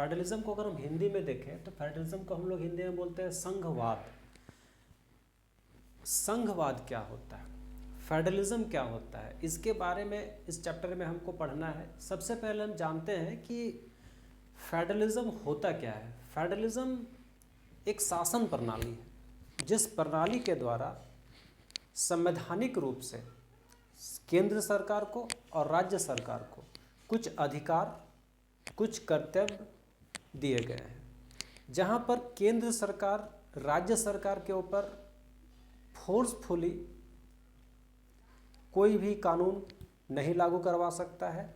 Federalism को अगर हम हिंदी में देखें तो फेडरलिज्म को हम लोग हिंदी में बोलते हैं संघवाद। संघवाद क्या होता है, फेडरलिज्म क्या होता है, इसके बारे में इस चैप्टर में हमको पढ़ना है। सबसे पहले हम जानते हैं कि फेडरलिज्म होता क्या है। फेडरलिज्म एक शासन प्रणाली है जिस प्रणाली के द्वारा संवैधानिक रूप से केंद्र सरकार को और राज्य सरकार को कुछ अधिकार, कुछ कर्तव्य दिए गए हैं, जहां पर केंद्र सरकार राज्य सरकार के ऊपर फोर्सफुली कोई भी कानून नहीं लागू करवा सकता है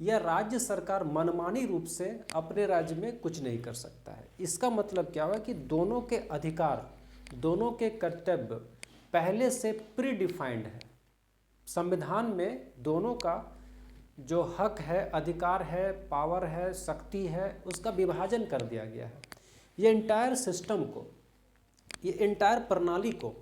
या राज्य सरकार मनमानी रूप से अपने राज्य में कुछ नहीं कर सकता है। इसका मतलब क्या हुआ कि दोनों के अधिकार, दोनों के कर्तव्य पहले से प्री डिफाइंड है। संविधान में दोनों का जो हक है, अधिकार है, पावर है, शक्ति है, उसका विभाजन कर दिया गया है। ये इंटायर सिस्टम को, ये इंटायर प्रणाली को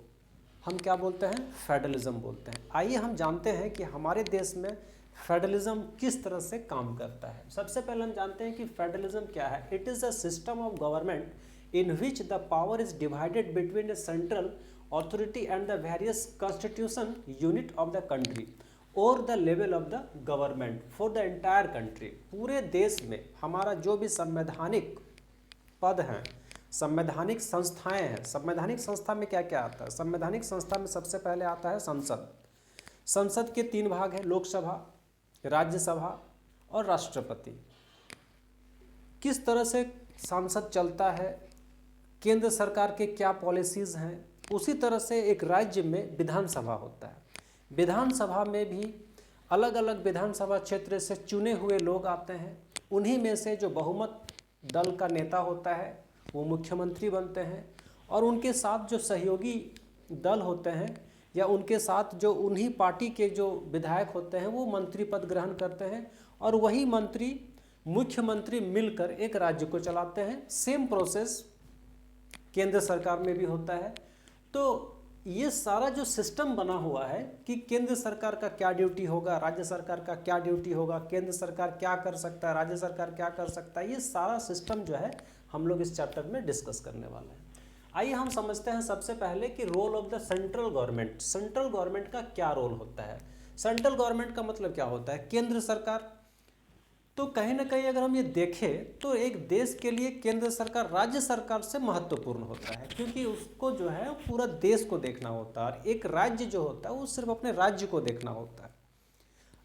हम क्या बोलते हैं, फेडरलिज्म बोलते हैं। आइए हम जानते हैं कि हमारे देश में फेडरलिज्म किस तरह से काम करता है। सबसे पहले हम जानते हैं कि फेडरलिज्म क्या है। It is a system of government in which the power is divided between the central authority and the various constitution unit of the country or the level of the government for the entire country। पूरे देश में हमारा जो भी संवैधानिक पद हैं, संवैधानिक संस्थाएं हैं। संवैधानिक संस्था में क्या क्या आता है? संवैधानिक संस्था में सबसे पहले आता है संसद। संसद के 3 भाग हैं, लोकसभा, राज्यसभा और राष्ट्रपति। किस तरह से संसद चलता है, केंद्र सरकार के क्या पॉलिसीज़ हैं, उसी तरह से एक राज्य में विधानसभा होता है। विधानसभा में भी अलग अलग विधानसभा क्षेत्र से चुने हुए लोग आते हैं। उन्हीं में से जो बहुमत दल का नेता होता है वो मुख्यमंत्री बनते हैं और उनके साथ जो सहयोगी दल होते हैं या उनके साथ जो उन्हीं पार्टी के जो विधायक होते हैं वो मंत्री पद ग्रहण करते हैं और वही मंत्री मुख्यमंत्री मिलकर एक राज्य को चलाते हैं। सेम प्रोसेस केंद्र सरकार में भी होता है। तो ये सारा जो सिस्टम बना हुआ है कि केंद्र सरकार का क्या ड्यूटी होगा, राज्य सरकार का क्या ड्यूटी होगा, केंद्र सरकार क्या कर सकता है, राज्य सरकार क्या कर सकता है, ये सारा सिस्टम जो है हम लोग इस चैप्टर में डिस्कस करने वाले हैं। आइए हम समझते हैं सबसे पहले कि role of the central government. Central government का क्या रोल होता है। सेंट्रल गवर्नमेंट का मतलब क्या होता है, केंद्र सरकार। तो कहीं ना कहीं अगर हम ये देखें तो एक देश के लिए केंद्र सरकार राज्य सरकार से महत्वपूर्ण होता है, क्योंकि उसको जो है पूरा देश को देखना होता है और एक राज्य जो होता है वो सिर्फ अपने राज्य को देखना होता है।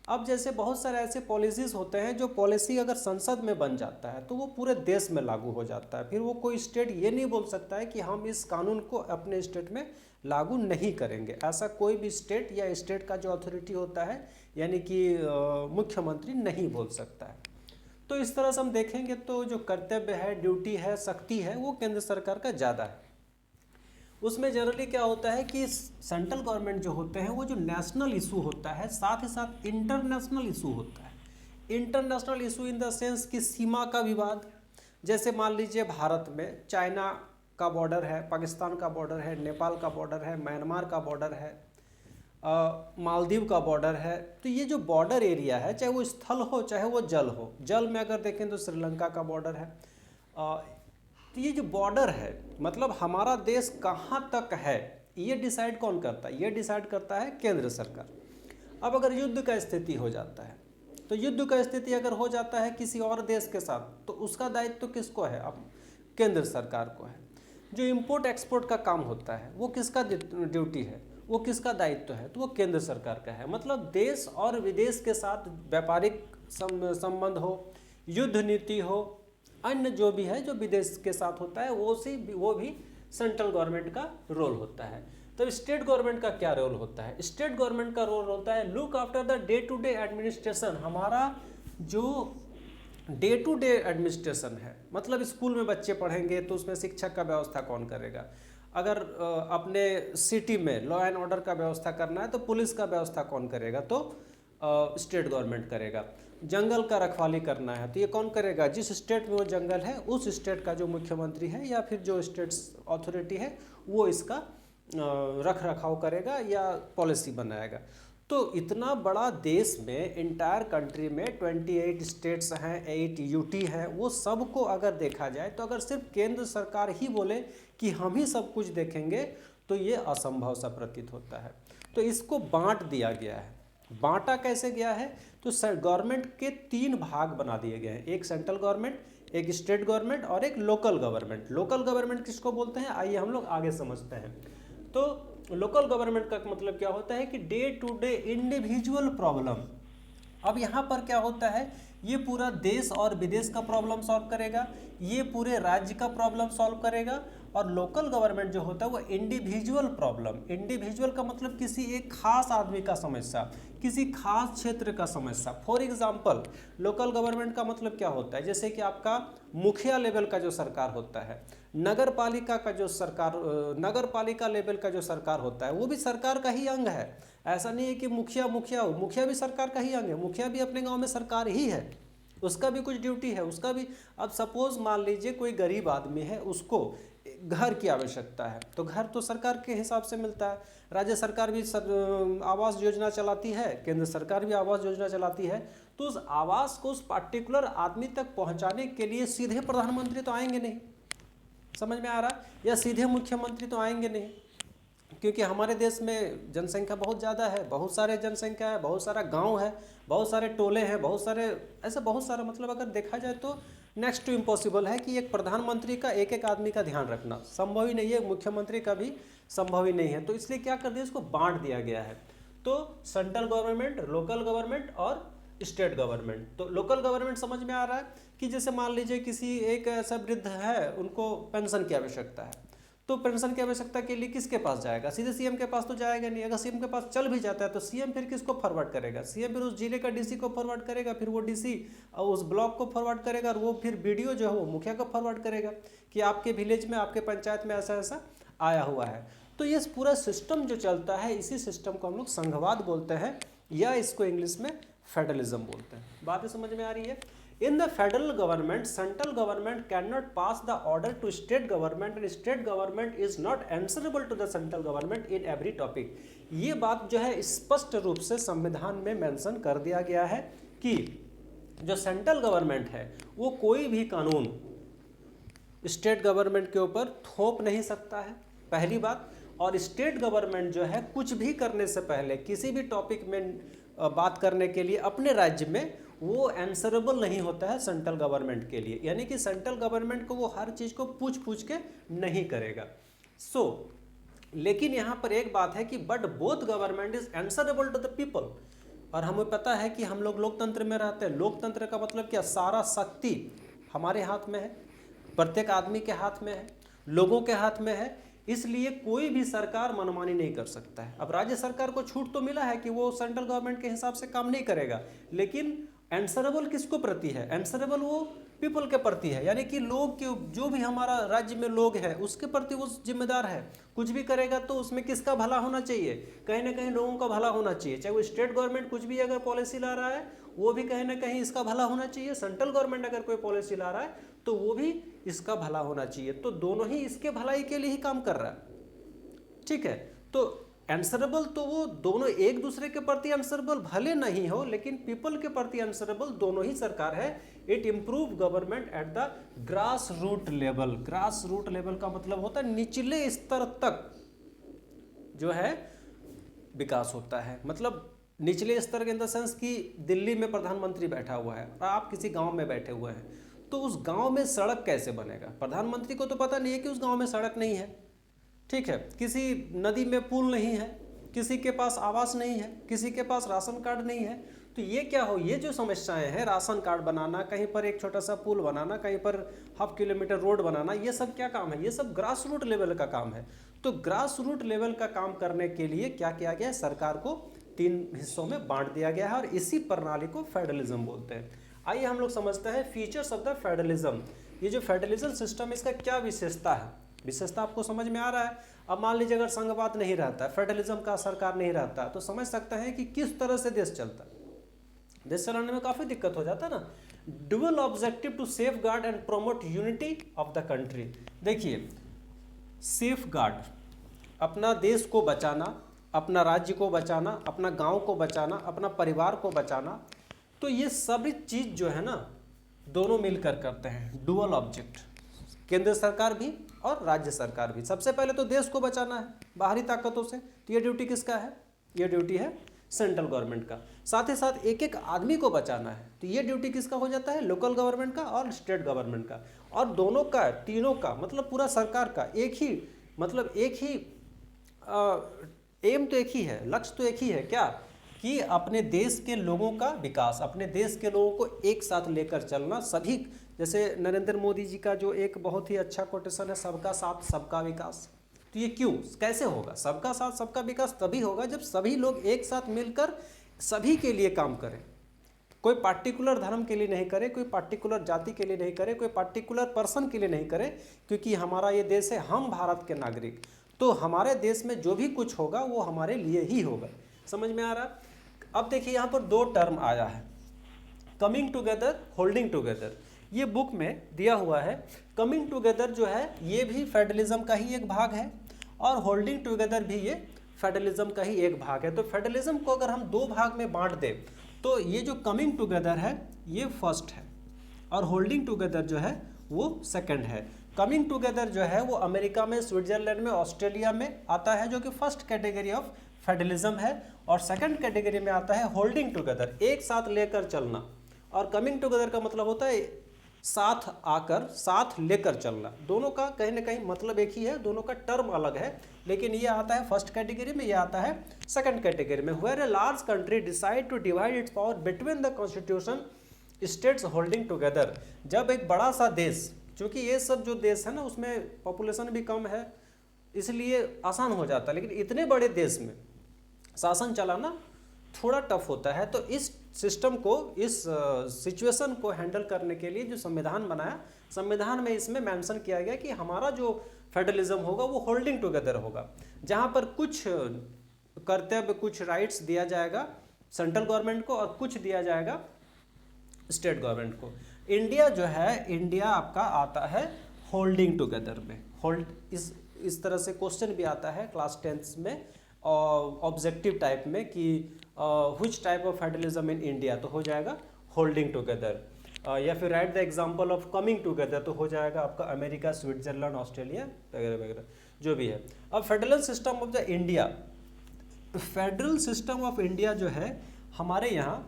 अब जैसे बहुत सारे ऐसे पॉलिसीज़ होते हैं जो पॉलिसी अगर संसद में बन जाता है तो वो पूरे देश में लागू हो जाता है। फिर वो कोई स्टेट ये नहीं बोल सकता है कि हम इस कानून को अपने स्टेट में लागू नहीं करेंगे। ऐसा कोई भी स्टेट या स्टेट का जो अथॉरिटी होता है यानी कि मुख्यमंत्री नहीं बोल सकता है। तो इस तरह से हम देखेंगे तो जो कर्तव्य है, ड्यूटी है, शक्ति है, वो केंद्र सरकार का ज़्यादा है। उसमें जनरली क्या होता है कि सेंट्रल गवर्नमेंट जो होते हैं वो जो नेशनल इशू होता है साथ ही साथ इंटरनेशनल इशू होता है। International issue in the sense कि सीमा का विवाद, जैसे मान लीजिए भारत में चाइना का बॉर्डर है, पाकिस्तान का बॉर्डर है, नेपाल का बॉर्डर है, म्यांमार का बॉर्डर है, मालदीव का बॉर्डर है। तो ये जो बॉर्डर एरिया है, चाहे वो स्थल हो चाहे वो जल हो, जल में अगर देखें तो श्रीलंका का बॉर्डर है। तो ये जो बॉर्डर है मतलब हमारा देश कहाँ तक है ये डिसाइड कौन करता है, ये डिसाइड करता है केंद्र सरकार। अब अगर युद्ध का स्थिति हो जाता है तो युद्ध का स्थिति अगर हो जाता है किसी और देश के साथ तो उसका दायित्व तो किसको है, अब केंद्र सरकार को है। जो इम्पोर्ट एक्सपोर्ट का काम होता है वो किसका ड्यूटी है, वो किसका दायित्व है, तो वो केंद्र सरकार का है। मतलब देश और विदेश के साथ व्यापारिक संबंध हो, युद्ध नीति हो, अन्य जो भी है जो विदेश के साथ होता है वो भी सेंट्रल गवर्नमेंट का रोल होता है। तो स्टेट गवर्नमेंट का क्या रोल होता है। स्टेट गवर्नमेंट का रोल होता है look after the day to day administration. हमारा जो डे टू डे एडमिनिस्ट्रेशन है, मतलब स्कूल में बच्चे पढ़ेंगे तो उसमें शिक्षक का व्यवस्था कौन करेगा। अगर अपने सिटी में लॉ एंड ऑर्डर का व्यवस्था करना है तो पुलिस का व्यवस्था कौन करेगा, तो स्टेट गवर्नमेंट करेगा। जंगल का रखवाली करना है तो ये कौन करेगा, जिस स्टेट में वो जंगल है उस स्टेट का जो मुख्यमंत्री है या फिर जो स्टेट अथॉरिटी है वो इसका रख रखाव करेगा या पॉलिसी बनाएगा। तो इतना बड़ा देश में, इंटायर कंट्री में 28 स्टेट्स हैं, 8 यूटी है, वो सबको अगर देखा जाए तो अगर सिर्फ केंद्र सरकार ही बोले कि हम ही सब कुछ देखेंगे तो ये असंभव सा प्रतीत होता है। तो इसको बांट दिया गया है। बांटा कैसे गया है? तो गवर्नमेंट के 3 भाग बना दिए गए हैं, एक सेंट्रल गवर्नमेंट, एक स्टेट गवर्नमेंट और एक लोकल गवर्नमेंट। लोकल गवर्नमेंट किसको बोलते हैं, आइए हम लोग आगे समझते हैं। तो लोकल गवर्नमेंट का मतलब क्या होता है कि day to day individual problem. अब यहाँ पर क्या होता है, ये पूरा देश और विदेश का प्रॉब्लम सॉल्व करेगा, ये पूरे राज्य का प्रॉब्लम सॉल्व करेगा। और लोकल गवर्नमेंट जो होता है वो इंडिविजुअल प्रॉब्लम, इंडिविजुअल का मतलब किसी एक खास आदमी का समस्या, किसी खास क्षेत्र का समस्या। फॉर एग्जाम्पल लोकल गवर्नमेंट का मतलब क्या होता है, जैसे कि आपका मुखिया लेवल का जो सरकार होता है, नगर पालिका का जो सरकार, नगर पालिका लेवल का जो सरकार होता है वो भी सरकार का ही अंग है। ऐसा नहीं है कि मुखिया मुखिया भी सरकार का ही अंग है, मुखिया भी अपने गांव में सरकार ही है, उसका भी कुछ ड्यूटी है, उसका भी। अब सपोज मान लीजिए कोई गरीब आदमी है, उसको घर की आवश्यकता है, तो घर तो सरकार के हिसाब से मिलता है। राज्य सरकार भी आवास योजना चलाती है, केंद्र सरकार भी आवास योजना चलाती है। तो उस आवास को उस पार्टिकुलर आदमी तक पहुंचाने के लिए सीधे प्रधानमंत्री तो आएंगे नहीं, समझ में आ रहा है, या सीधे मुख्यमंत्री तो आएंगे नहीं, क्योंकि हमारे देश में जनसंख्या बहुत ज़्यादा है, बहुत सारे जनसंख्या है, बहुत सारा गांव है, बहुत सारे टोले हैं, बहुत सारे ऐसे बहुत सारा, मतलब अगर देखा जाए तो नेक्स्ट टू इम्पॉसिबल है कि एक प्रधानमंत्री का एक एक आदमी का ध्यान रखना संभव ही नहीं है, मुख्यमंत्री का भी संभव ही नहीं है। तो इसलिए क्या कर दिया, इसको बांट दिया गया है। तो सेंट्रल गवर्नमेंट, लोकल गवर्नमेंट और स्टेट गवर्नमेंट। तो लोकल गवर्नमेंट समझ में आ रहा है कि जैसे मान लीजिए किसी एक ऐसा वृद्ध है, उनको पेंशन की आवश्यकता है, तो पेंशन की आवश्यकता के लिए किसके पास जाएगा, सीधे सीएम के पास तो जाएगा नहीं। अगर सीएम के पास चल भी जाता है तो सीएम फिर किसको फॉरवर्ड करेगा, सीएम फिर उस जिले का डीसी को फॉरवर्ड करेगा, फिर वो डीसी उस ब्लॉक को फॉरवर्ड करेगा, और वो फिर बीडीओ जो है वो मुखिया को फॉरवर्ड करेगा कि आपके विलेज में, आपके पंचायत में ऐसा ऐसा आया हुआ है। तो ये पूरा सिस्टम जो चलता है, इसी सिस्टम को हम लोग संघवाद बोलते हैं, या इसको इंग्लिश में फेडरलिज्म बोलते हैं। बातें समझ में आ रही है। In the federal government, central government cannot pass the order to state government and state government is not answerable to the central government in every topic। ये बात जो है स्पष्ट रूप से संविधान में मेंशन कर दिया गया है कि जो सेंट्रल गवर्नमेंट है वो कोई भी कानून स्टेट गवर्नमेंट के ऊपर थोप नहीं सकता है, पहली बात। और स्टेट गवर्नमेंट जो है कुछ भी करने से पहले, किसी भी टॉपिक में बात करने के लिए अपने राज्य में, वो आंसरेबल नहीं होता है सेंट्रल गवर्नमेंट के लिए, यानी कि सेंट्रल गवर्नमेंट को वो हर चीज़ को पूछ के नहीं करेगा। लेकिन यहाँ पर एक बात है कि but both government is answerable to the people. और हमें पता है कि हम लोग लोकतंत्र में रहते हैं। लोकतंत्र का मतलब क्या, सारा शक्ति हमारे हाथ में है, प्रत्येक आदमी के हाथ में है, लोगों के हाथ में है, इसलिए कोई भी सरकार मनमानी नहीं कर सकता है। अब राज्य सरकार को छूट तो मिला है कि वो सेंट्रल गवर्नमेंट के हिसाब से काम नहीं करेगा, लेकिन आंसरेबल किसको प्रति है, आंसरेबल वो पीपल के प्रति है, यानी कि लोग के, जो भी हमारा राज्य में लोग हैं उसके प्रति वो जिम्मेदार है। कुछ भी करेगा तो उसमें किसका भला होना चाहिए, कहीं ना कहीं लोगों का भला होना चाहिए। चाहे वो स्टेट गवर्नमेंट कुछ भी अगर पॉलिसी ला रहा है वो भी कहीं ना कहीं इसका भला होना चाहिए, सेंट्रल गवर्नमेंट अगर कोई पॉलिसी ला रहा है तो वो भी इसका भला होना चाहिए। तो दोनों ही इसके भलाई के लिए ही काम कर रहा है, ठीक है। तो आंसरेबल तो वो दोनों एक दूसरे के प्रति आंसरेबल भले नहीं हो, लेकिन पीपल के प्रति आंसरेबल दोनों ही सरकार है। It improve government at the grass root level. Grass root level का मतलब होता है निचले स्तर तक जो है विकास होता है। मतलब निचले स्तर के इन द सेंस कि दिल्ली में प्रधानमंत्री बैठा हुआ है और आप किसी गांव में बैठे हुए हैं, तो उस गांव में सड़क कैसे बनेगा, प्रधानमंत्री को तो पता नहीं है कि उस गांव में सड़क नहीं है, ठीक है। किसी नदी में पुल नहीं है, किसी के पास आवास नहीं है, किसी के पास राशन कार्ड नहीं है। तो ये क्या हो, ये जो समस्याएं हैं, राशन कार्ड बनाना, कहीं पर एक छोटा सा पुल बनाना, कहीं पर हाफ किलोमीटर रोड बनाना, ये सब क्या काम है, ये सब ग्रास रूट लेवल का काम है। तो ग्रास रूट लेवल का काम करने के लिए क्या किया गया है, सरकार को 3 हिस्सों में बांट दिया गया है, और इसी प्रणाली को फेडरलिज्म बोलते हैं। आइए हम लोग समझते हैं फीचर्स ऑफ द फेडरलिज्म। ये जो फेडरलिज्म सिस्टम, इसका क्या विशेषता है, विशेषता आपको समझ में आ रहा है। अब मान लीजिए अगर संघवाद नहीं रहता, फेडरलिज्म का सरकार नहीं रहता, तो समझ सकते हैं कि किस तरह से देश चलता। देश चलाने में काफी दिक्कत हो जाता ना। Dual objective to safeguard and promote unity of the country. देखिए, सेफ गार्ड, अपना देश को बचाना अपना राज्य को बचाना, अपना गांव को बचाना, अपना परिवार को बचाना। तो ये सभी चीज़ जो है ना दोनों मिलकर करते हैं, डुअल ऑब्जेक्ट, केंद्र सरकार भी और राज्य सरकार भी। सबसे पहले तो देश को बचाना है बाहरी ताकतों से, तो ये ड्यूटी किसका है? ये ड्यूटी है सेंट्रल गवर्नमेंट का। साथ ही साथ एक एक आदमी को बचाना है, तो ये ड्यूटी किसका हो जाता है? लोकल गवर्नमेंट का और स्टेट गवर्नमेंट का। और दोनों का, तीनों का, मतलब पूरा सरकार का एक ही, मतलब एक ही एम तो एक ही है, लक्ष्य तो एक ही है, क्या? कि अपने देश के लोगों का विकास, अपने देश के लोगों को एक साथ लेकर चलना। सभी, जैसे नरेंद्र मोदी जी का जो एक बहुत ही अच्छा कोटेशन है, सबका साथ सबका विकास। तो ये क्यों, कैसे होगा? सबका साथ सबका विकास तभी होगा जब सभी लोग एक साथ मिलकर सभी के लिए काम करें। कोई पार्टिकुलर धर्म के लिए नहीं करे, कोई पार्टिकुलर जाति के लिए नहीं करे, कोई पार्टिकुलर पर्सन के लिए नहीं करे, क्योंकि हमारा ये देश है, हम भारत के नागरिक, तो हमारे देश में जो भी कुछ होगा वो हमारे लिए ही होगा। समझ में आ रहा? अब देखिए यहाँ पर दो टर्म आया है, कमिंग टुगेदर, होल्डिंग टुगेदर। ये बुक में दिया हुआ है। कमिंग टुगेदर जो है ये भी फेडरलिज्म का ही एक भाग है, और होल्डिंग टुगेदर भी ये फेडरलिज्म का ही एक भाग है। तो फेडरलिज्म को अगर हम दो भाग में बांट दें तो ये जो कमिंग टुगेदर है ये फर्स्ट है, और होल्डिंग टुगेदर जो है वो सेकंड है। कमिंग टुगेदर जो है वो अमेरिका में, स्विट्जरलैंड में, ऑस्ट्रेलिया में आता है, जो कि फर्स्ट कैटेगरी ऑफ फेडरलिज्म है। और सेकंड कैटेगरी में आता है होल्डिंग टुगेदर, एक साथ लेकर चलना। और कमिंग टुगेदर का मतलब होता है साथ आकर, साथ लेकर चलना। दोनों का कहीं ना कहीं मतलब एक ही है, दोनों का टर्म अलग है, लेकिन ये आता है फर्स्ट कैटेगरी में, ये आता है सेकंड कैटेगरी में। Where a large country decide to divide its power between the constitution states holding together. जब एक बड़ा सा देश, चूंकि ये सब जो देश है ना उसमें पॉपुलेशन भी कम है, इसलिए आसान हो जाता है, लेकिन इतने बड़े देश में शासन चलाना थोड़ा टफ होता है। तो इस सिस्टम को, इस सिचुएशन को हैंडल करने के लिए जो संविधान बनाया, संविधान में इसमें मेंशन किया गया कि हमारा जो फेडरलिज्म होगा वो होल्डिंग टुगेदर होगा, जहां पर कुछ कर्तव्य, कुछ राइट्स दिया जाएगा सेंट्रल गवर्नमेंट को और कुछ दिया जाएगा स्टेट गवर्नमेंट को। इंडिया जो है, इंडिया आपका आता है होल्डिंग टुगेदर में। होल्ड, इस तरह से क्वेश्चन भी आता है क्लास 10th में ऑब्जेक्टिव टाइप में कि which type of federalism in India, तो हो जाएगा होल्डिंग टुगेदर। या फिर right the example of coming together, तो हो जाएगा आपका अमेरिका, स्विट्जरलैंड, ऑस्ट्रेलिया वगैरह वगैरह जो भी है। अब federal system of the India, federal system of India जो है हमारे यहाँ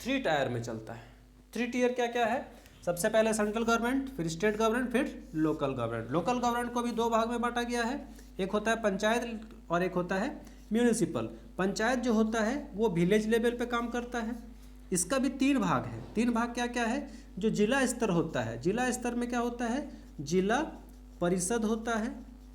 3 टायर में चलता है। 3 टीयर क्या क्या है? सबसे पहले सेंट्रल गवर्नमेंट, फिर स्टेट गवर्नमेंट, फिर लोकल गवर्नमेंट। लोकल गवर्नमेंट को भी 2 भाग में बांटा गया है, एक होता है पंचायत और एक होता है म्यूनिसिपल। पंचायत जो होता है वो विलेज लेवल पे काम करता है। इसका भी 3 भाग है। 3 भाग क्या क्या है? जो जिला स्तर होता है, जिला स्तर में क्या होता है? जिला परिषद होता है।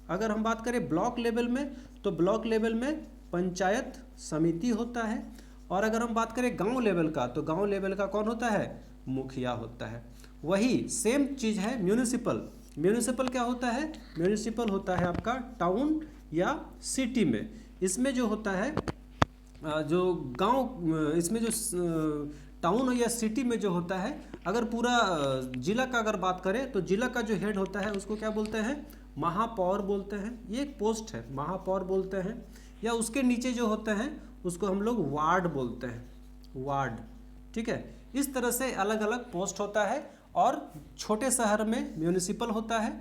अगर हम बात करें ब्लॉक लेवल में, तो ब्लॉक लेवल में पंचायत समिति होता है। और अगर हम बात करें गांव लेवल का, तो गांव लेवल का कौन होता है? मुखिया होता है। वही सेम चीज़ है म्यूनिसिपल। म्यूनिसिपल क्या होता है? म्यूनिसिपल होता है आपका टाउन या सिटी में। इसमें जो होता है जो गांव, इसमें जो टाउन या सिटी में जो होता है, अगर पूरा जिला का अगर बात करें तो जिला का जो हेड होता है उसको क्या बोलते हैं? महापौर बोलते हैं। ये एक पोस्ट है, महापौर बोलते हैं। या उसके नीचे जो होते हैं उसको हम लोग वार्ड बोलते हैं, वार्ड। ठीक है, इस तरह से अलग अलग पोस्ट होता है। और छोटे शहर में म्यूनिसिपल होता है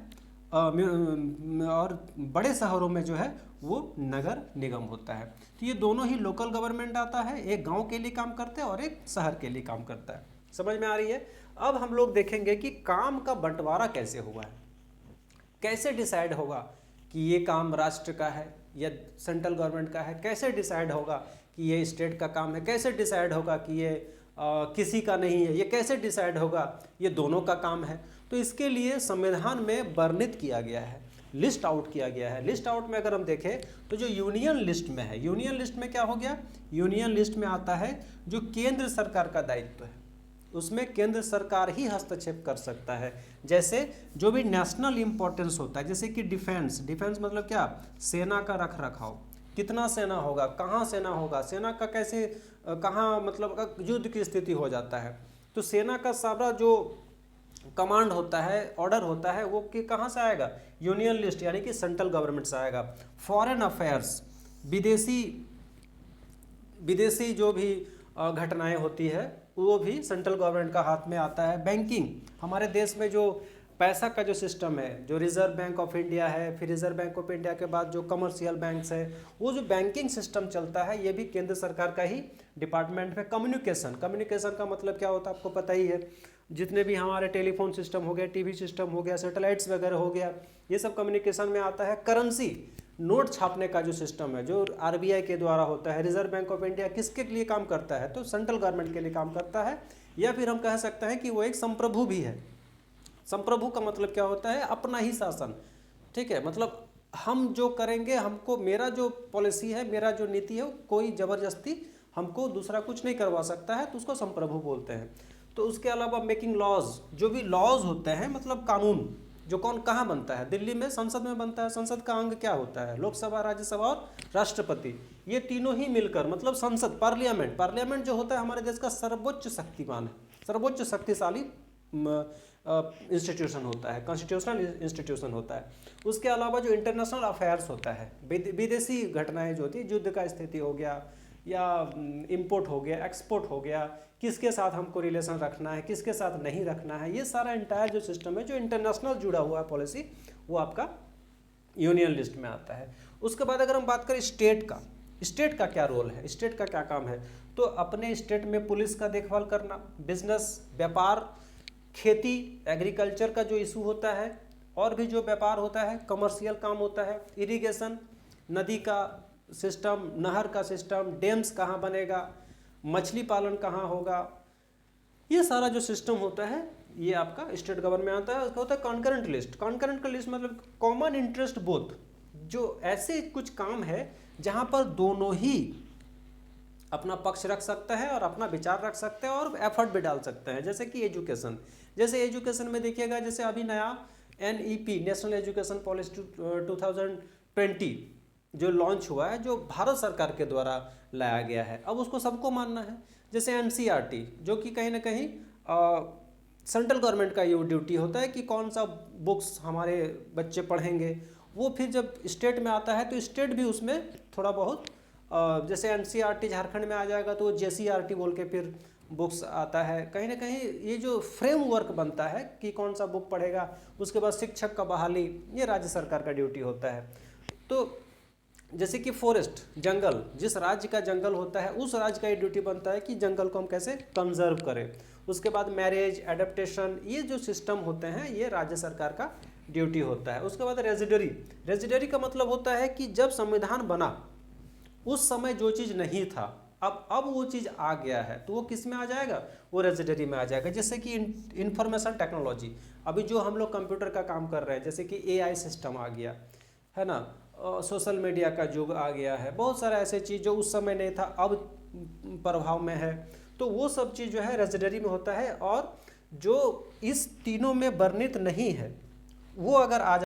और बड़े शहरों में जो है वो नगर निगम होता है। तो ये दोनों ही लोकल गवर्नमेंट आता है, एक गांव के लिए काम करते हैं और एक शहर के लिए काम करता है। समझ में आ रही है? अब हम लोग देखेंगे कि काम का बंटवारा कैसे हुआ है, कैसे डिसाइड होगा कि ये काम राष्ट्र का है या सेंट्रल गवर्नमेंट का है, कैसे डिसाइड होगा कि ये स्टेट का काम है, कैसे डिसाइड होगा कि ये किसी का नहीं है, ये कैसे डिसाइड होगा ये दोनों का काम है। तो इसके लिए संविधान में वर्णित किया गया है, लिस्ट आउट किया गया है। लिस्ट आउट में अगर हम देखें तो जो यूनियन लिस्ट में है, यूनियन लिस्ट में क्या हो गया? यूनियन लिस्ट में आता है जो केंद्र सरकार का दायित्व है, उसमें केंद्र सरकार ही हस्तक्षेप कर सकता है। जैसे जो भी नेशनल इंपॉर्टेंस होता है, जैसे कि डिफेंस। डिफेंस मतलब क्या? सेना का रख रखाव, कितना सेना होगा, कहाँ सेना होगा, सेना का कैसे, कहाँ मतलब युद्ध की स्थिति हो जाता है, तो सेना का सारा जो कमांड होता है, ऑर्डर होता है, वो कि कहाँ से आएगा? यूनियन लिस्ट यानी कि सेंट्रल गवर्नमेंट से आएगा। फॉरेन अफेयर्स, विदेशी विदेशी जो भी घटनाएं होती है वो भी सेंट्रल गवर्नमेंट का हाथ में आता है। बैंकिंग, हमारे देश में जो पैसा का जो सिस्टम है, जो रिजर्व बैंक ऑफ इंडिया है, फिर रिजर्व बैंक ऑफ इंडिया के बाद जो कमर्शियल बैंक्स है, वो जो बैंकिंग सिस्टम चलता है ये भी केंद्र सरकार का ही डिपार्टमेंट में। कम्युनिकेशन, कम्युनिकेशन का मतलब क्या होता है आपको पता ही है, जितने भी हमारे टेलीफोन सिस्टम हो गया, टीवी सिस्टम हो गया, सैटेलाइट्स वगैरह हो गया, ये सब कम्युनिकेशन में आता है। करेंसी, नोट छापने का जो सिस्टम है जो आरबीआई के द्वारा होता है। रिजर्व बैंक ऑफ इंडिया किसके लिए काम करता है, तो सेंट्रल गवर्नमेंट के लिए काम करता है, या फिर हम कह सकते हैं कि वो एक संप्रभु भी है। संप्रभु का मतलब क्या होता है, अपना ही शासन, ठीक है, मतलब हम जो करेंगे, हमको मेरा जो पॉलिसी है, मेरा जो नीति है, कोई ज़बरदस्ती हमको दूसरा कुछ नहीं करवा सकता है, तो उसको संप्रभु बोलते हैं। तो उसके अलावा मेकिंग लॉज, जो भी लॉज होते हैं मतलब कानून, जो कौन कहाँ बनता है, दिल्ली में संसद में बनता है। संसद का अंग क्या होता है, लोकसभा, राज्यसभा और राष्ट्रपति, ये तीनों ही मिलकर मतलब संसद, पार्लियामेंट। पार्लियामेंट जो होता है हमारे देश का सर्वोच्च शक्तिमान है, सर्वोच्च शक्तिशाली इंस्टीट्यूशन होता है, कॉन्स्टिट्यूशनल इंस्टीट्यूशन होता है। उसके अलावा जो इंटरनेशनल अफेयर्स होता है, विदेशी घटनाएं जो होती है, युद्ध का स्थिति हो गया या इंपोर्ट हो गया, एक्सपोर्ट हो गया, किसके साथ हमको रिलेशन रखना है, किसके साथ नहीं रखना है, ये सारा इंटायर जो सिस्टम है जो इंटरनेशनल जुड़ा हुआ है पॉलिसी, वो आपका यूनियन लिस्ट में आता है। उसके बाद अगर हम बात करें स्टेट का, स्टेट का क्या रोल है, स्टेट का क्या काम है, तो अपने स्टेट में पुलिस का देखभाल करना, बिजनेस, व्यापार, खेती, एग्रीकल्चर का जो इशू होता है, और भी जो व्यापार होता है, कमर्शियल काम होता है, इरिगेशन, नदी का सिस्टम, नहर का सिस्टम, डैम्स कहाँ बनेगा, मछली पालन कहाँ होगा, ये सारा जो सिस्टम होता है ये आपका स्टेट गवर्नमेंट में आता है। उसका होता है कॉन्करेंट लिस्ट। कॉन्करेंट का लिस्ट मतलब कॉमन इंटरेस्ट बोथ, जो ऐसे कुछ काम है जहाँ पर दोनों ही अपना पक्ष रख सकता है और अपना विचार रख सकते हैं और एफर्ट भी डाल सकते हैं। जैसे कि एजुकेशन, जैसे एजुकेशन में देखिएगा, जैसे अभी नया NEP, नेशनल एजुकेशन पॉलिसी 2020 जो लॉन्च हुआ है, जो भारत सरकार के द्वारा लाया गया है, अब उसको सबको मानना है। जैसे NCERT, जो कि कहीं ना कहीं सेंट्रल गवर्नमेंट का ये ड्यूटी होता है कि कौन सा बुक्स हमारे बच्चे पढ़ेंगे, वो फिर जब स्टेट में आता है तो स्टेट भी उसमें थोड़ा बहुत, जैसे NCERT झारखंड में आ जाएगा तो JCERT बोल के फिर बुक्स आता है। कहीं ना कहीं ये जो फ्रेमवर्क बनता है कि कौन सा बुक पढ़ेगा, उसके बाद शिक्षक का बहाली, ये राज्य सरकार का ड्यूटी होता है। तो जैसे कि फॉरेस्ट, जंगल, जिस राज्य का जंगल होता है उस राज्य का ये ड्यूटी बनता है कि जंगल को हम कैसे कंजर्व करें। उसके बाद मैरिज, एडेप्टेशन, ये जो सिस्टम होते हैं ये राज्य सरकार का ड्यूटी होता है। उसके बाद रेजिडरी, रेजिडरी का मतलब होता है कि जब संविधान बना उस समय जो चीज़ नहीं था, अब वो चीज़ आ गया है, तो वो किस में आ जाएगा, वो रेजिडरी में आ जाएगा। जैसे कि इंफॉर्मेशन टेक्नोलॉजी, अभी जो हम लोग कंप्यूटर का काम कर रहे हैं, जैसे कि AI सिस्टम आ गया है ना, सोशल मीडिया का युग आ गया है, बहुत सारा ऐसे चीज़ जो उस समय नहीं था अब प्रभाव में है, तो वो सब चीज़ जो है रेजिडरी में होता है। और जो इस तीनों में वर्णित नहीं है वो अगर आ